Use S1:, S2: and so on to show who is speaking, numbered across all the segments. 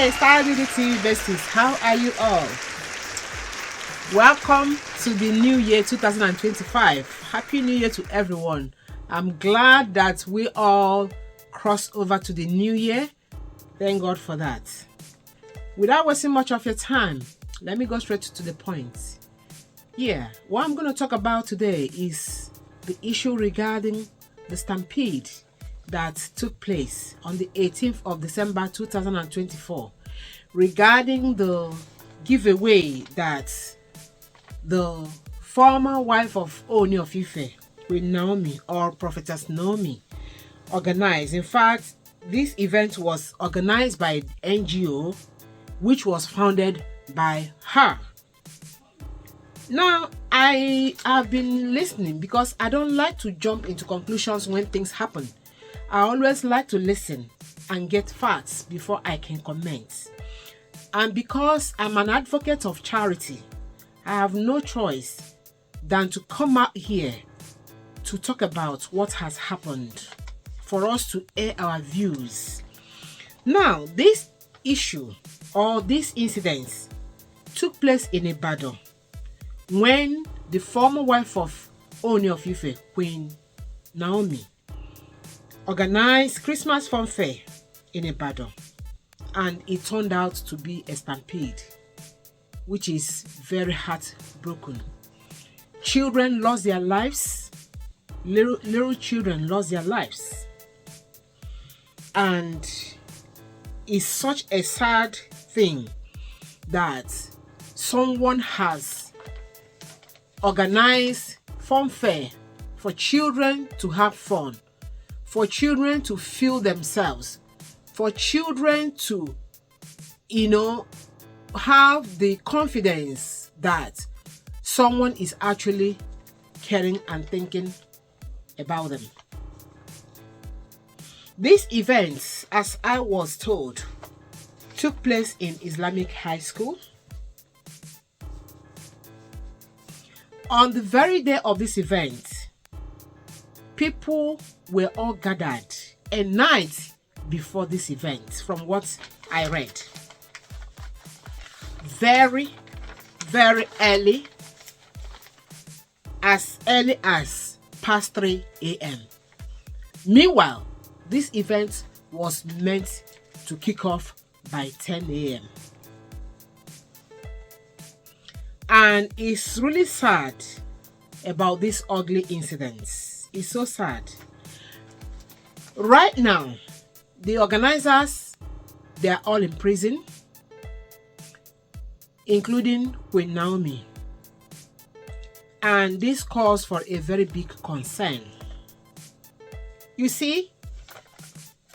S1: Hey, Stampede TV besties, how are you all? Welcome to the new year 2025. Happy New Year to everyone. I'm glad that we all crossed over to the new year. Thank God for that. Without wasting much of your time, let me go straight to the point. Yeah, what I'm going to talk about today is the issue regarding the stampede that took place on the 18th of December 2024 regarding the giveaway that the former wife of Ooni of Ife, Queen Naomi or Prophetess Naomi, organized. In fact, this event was organized by an NGO which was founded by her. Now, I have been listening because I don't like to jump into conclusions when things happen. I always like to listen and get facts before I can comment. And because I'm an advocate of charity, I have no choice than to come out here to talk about what has happened for us to air our views. Now, this issue or this incident took place in Ibadan when the former wife of Ooni of Ife, Queen Naomi, organized Christmas Funfair in Ibadan, and it turned out to be a stampede, which is very heartbroken. Children lost their lives, little children lost their lives, and it's such a sad thing that someone has organized funfair for children to have fun, for children to feel themselves, for children to, have the confidence that someone is actually caring and thinking about them. These events, as I was told, took place in Islamic high school. On the very day of this event, people were all gathered a night before this event, from what I read. Very, very early as past 3 a.m. Meanwhile, this event was meant to kick off by 10 a.m. And it's really sad about these ugly incidents. It's so sad. Right now, the organizers, they are all in prison, including Queen Naomi. And this calls for a very big concern. You see,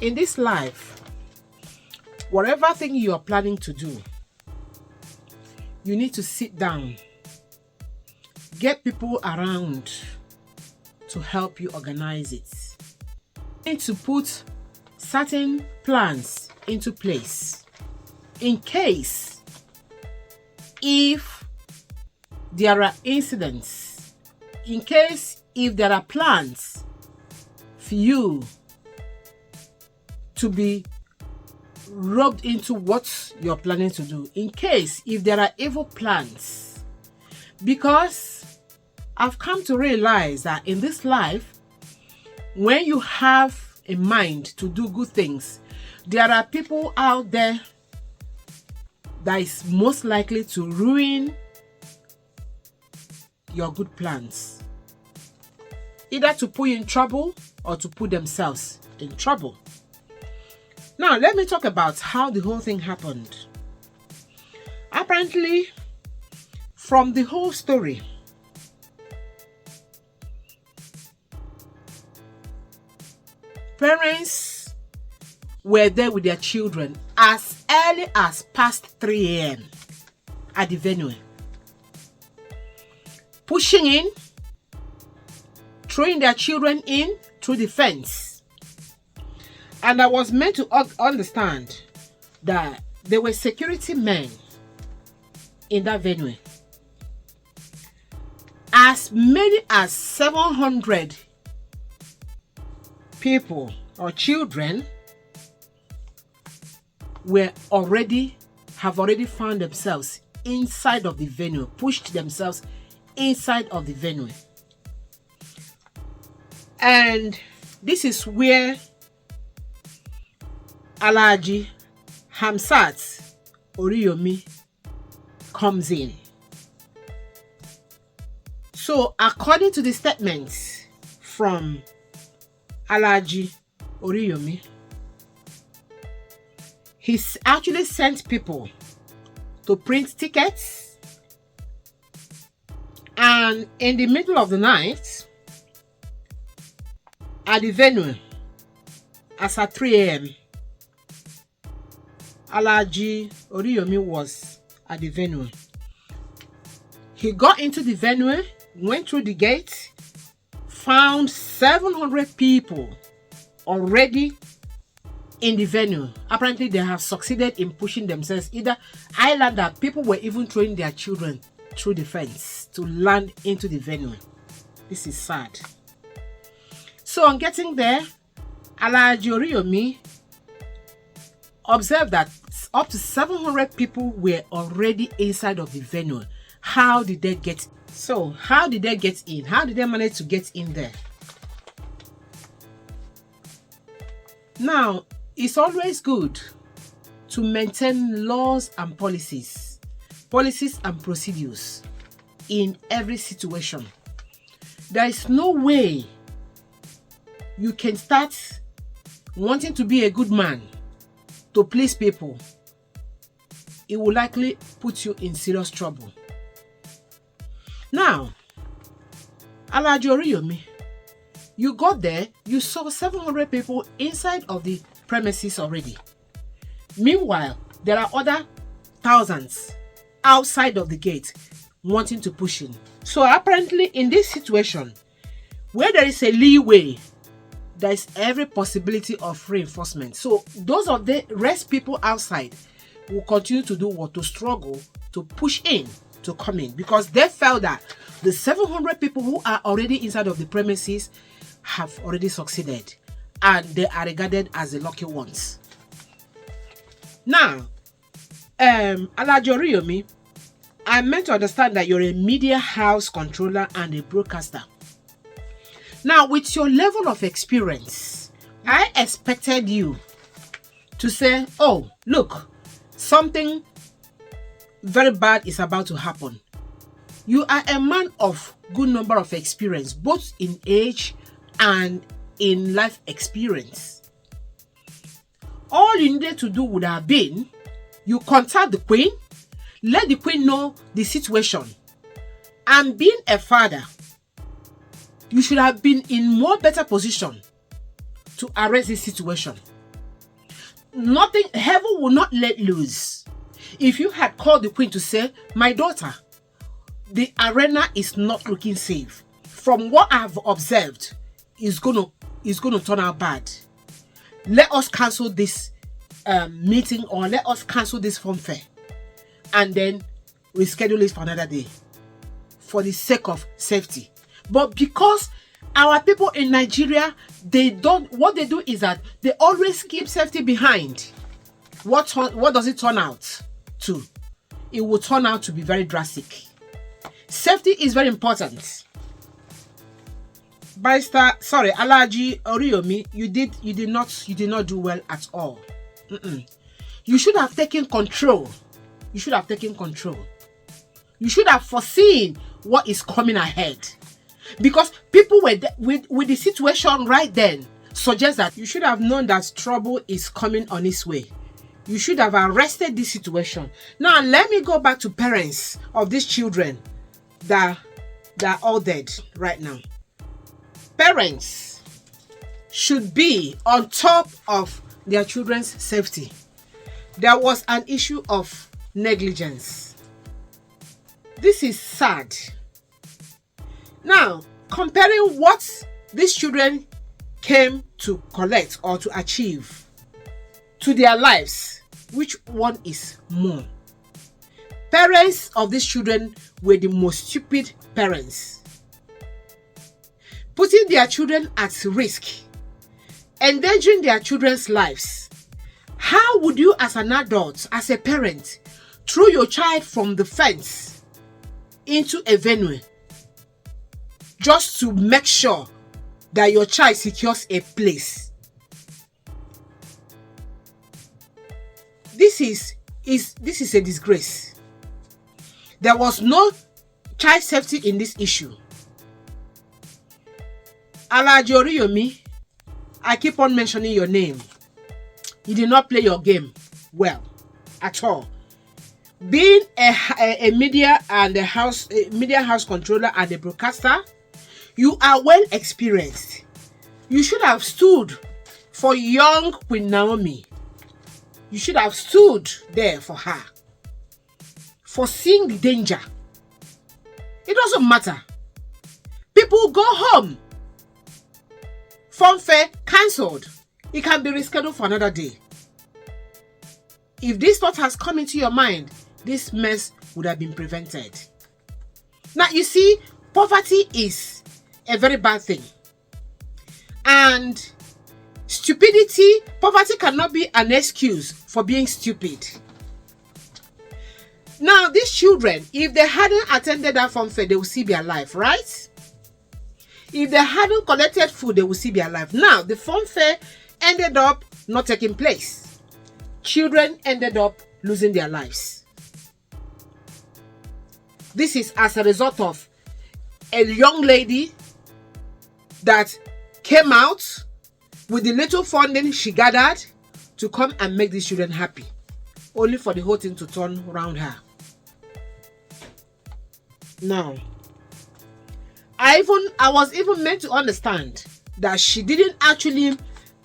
S1: in this life, whatever thing you are planning to do, you need to sit down, get people around to help you organize it. You need to put certain plans into place in case if there are incidents, in case if there are plans for you to be rubbed into what you're planning to do, in case if there are evil plans. Because I've come to realize that in this life, when you have a mind to do good things, there are people out there that is most likely to ruin your good plans, either to put you in trouble or to put themselves in trouble. Now, let me talk about how the whole thing happened. Apparently, from the whole story, parents were there with their children as early as past 3 a.m. at the venue, pushing in, throwing their children in through the fence. And I was meant to understand that there were security men in that venue. As many as 700 people or children have already found themselves inside of the venue, pushed themselves inside of the venue. And this is where Alhaji Hamzat Oriyomi comes in. So, according to the statements from Alhaji Oriyomi, he's actually sent people to print tickets, and in the middle of the night, at the venue, as at 3 a.m., Alhaji Oriyomi was at the venue. He got into the venue, went through the gate, found 700 people already in the venue. Apparently, they have succeeded in pushing themselves. That people were even throwing their children through the fence to land into the venue. This is sad. So on getting there, Alhaji Oriyomi observed that up to 700 people were already inside of the venue. How did they get in? So how did they get in? How did they manage to get in there? Now, it's always good to maintain laws and policies and procedures in every situation. There is no way you can start wanting to be a good man to please people. It will likely put you in serious trouble. Now, Alhaji Oriyomi, you got there, you saw 700 people inside of the premises already. Meanwhile, there are other thousands outside of the gate wanting to push in. So apparently in this situation, where there is a leeway, there is every possibility of reinforcement. So those of the rest people outside will continue to do what? To struggle to push in, to come in, because they felt that the 700 people who are already inside of the premises have already succeeded and they are regarded as the lucky ones. Now, Alhaji Oriyomi, I meant to understand that you're a media house controller and a broadcaster. Now, with your level of experience, I expected you to say, oh, look, something very bad is about to happen. You are a man of good number of experience, both in age and in life experience. All you needed to do would have been, you contact the queen, let the queen know the situation. And being a father, you should have been in more better position to arrest this situation. Nothing, heaven will not let loose. If you had called the queen to say, my daughter, the arena is not looking safe. From what I've observed, it's gonna turn out bad. Let us cancel this meeting, or let us cancel this funfair, and then we schedule it for another day for the sake of safety. But because our people in Nigeria, what they do is that they always keep safety behind. What does it turn out to? It will turn out to be very drastic. Safety is very important. Alhaji Oriyomi, you did not do well at all. You should have taken control. You should have taken control. You should have foreseen what is coming ahead. Because people were with the situation right then suggests that you should have known that trouble is coming on its way. You should have arrested this situation. Now, let me go back to parents of these children that are all dead right now. Parents should be on top of their children's safety. There was an issue of negligence. This is sad. Now, comparing what these children came to collect or to achieve to their lives, which one is more? Parents of these children were the most stupid parents, putting their children at risk, endangering their children's lives, How would you, as an adult, as a parent, throw your child from the fence into a venue just to make sure that your child secures a place? This is a disgrace. There was no child safety in this issue. Alhaji Oriyomi, I keep on mentioning your name. You did not play your game well at all. Being a media house controller and a broadcaster, you are well experienced. You should have stood for young Queen Naomi. You should have stood there for her, foreseeing the danger. It doesn't matter. People go home. Funfair cancelled. It can be rescheduled for another day. If this thought has come into your mind, this mess would have been prevented. Now, you see, poverty is a very bad thing. And poverty cannot be an excuse for being stupid. Now, these children, if they hadn't attended that funfair, they will still be alive, right? If they hadn't collected food, they will still be alive. Now, the funfair ended up not taking place. Children ended up losing their lives. This is as a result of a young lady that came out with the little funding she gathered to come and make these children happy, only for the whole thing to turn around her. Now, I was even meant to understand that she didn't actually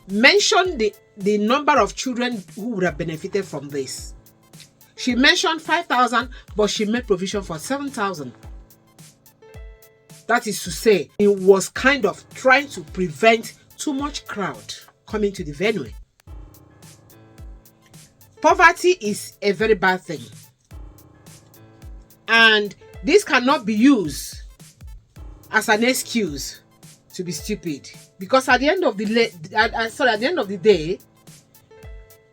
S1: mention the number of children who would have benefited from this. She mentioned 5,000, but she made provision for 7,000. That is to say, it was kind of trying to prevent too much crowd coming to the venue. Poverty is a very bad thing. And this cannot be used as an excuse to be stupid. Because at the end of the day,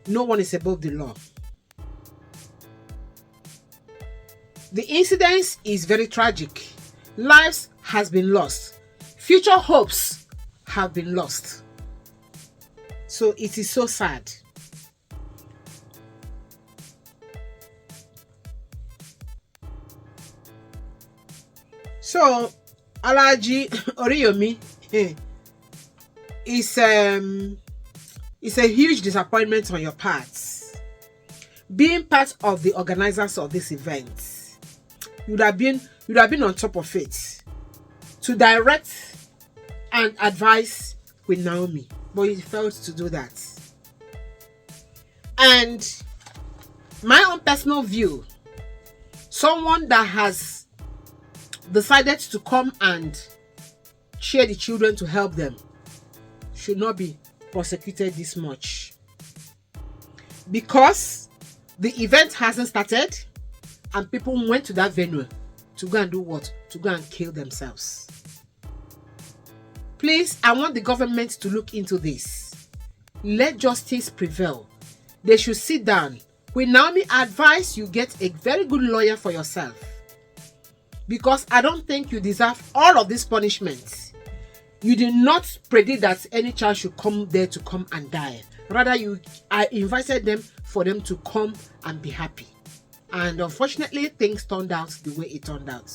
S1: no one is above the law. The incident is very tragic. Lives has been lost. Future hopes have been lost. So it is so sad. So Alhaji Oriyomi is a huge disappointment on your part. Being part of the organizers of this event, you would have been on top of it to direct and advise with Naomi, but you failed to do that. And my own personal view, someone that has decided to come and cheer the children to help them should not be prosecuted this much, because the event hasn't started and people went to that venue to go and do what? To go and kill themselves. Please, I want the government to look into this. Let justice prevail. They should sit down. When Naomi advise you get a very good lawyer for yourself, because I don't think you deserve all of these punishments. You did not predict that any child should come there to come and die. Rather, I invited them for them to come and be happy. And unfortunately, things turned out the way it turned out.